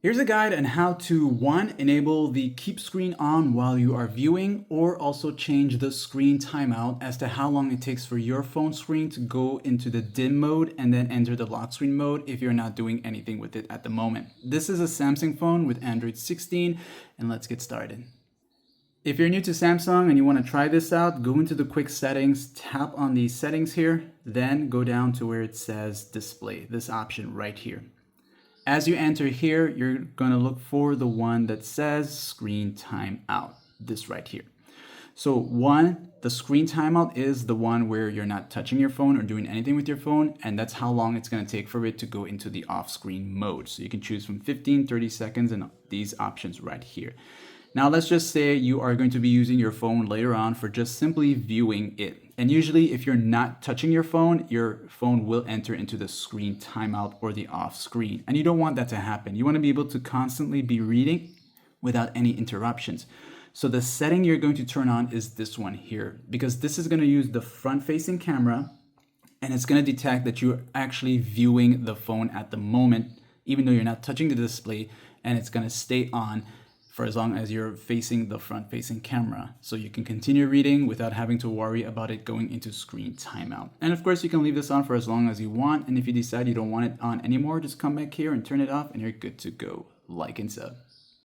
Here's a guide on how to, one, enable the keep screen on while you are viewing, or also change the screen timeout as to how long it takes for your phone screen to go into the dim mode and then enter the lock screen mode if you're not doing anything with it at the moment. This is a Samsung phone with Android 16, and let's get started. If you're new to Samsung and you want to try this out, go into the quick settings, tap on the settings here, then go down to where it says display, this option right here. As you enter here, you're going to look for the one that says screen timeout, this right here. So one, the screen timeout is the one where you're not touching your phone or doing anything with your phone, and that's how long it's going to take for it to go into the off-screen mode. So you can choose from 15, 30 seconds, and these options right here. Now let's just say you are going to be using your phone later on for just simply viewing it. And usually if you're not touching your phone will enter into the screen timeout or the off screen. And you don't want that to happen. You want to be able to constantly be reading without any interruptions. So the setting you're going to turn on is this one here, because this is going to use the front facing camera and it's going to detect that you're actually viewing the phone at the moment, even though you're not touching the display, and it's going to stay on for as long as you're facing the front-facing camera. So you can continue reading without having to worry about it going into screen timeout. And of course, you can leave this on for as long as you want. And if you decide you don't want it on anymore, just come back here and turn it off and you're good to go. Like and sub.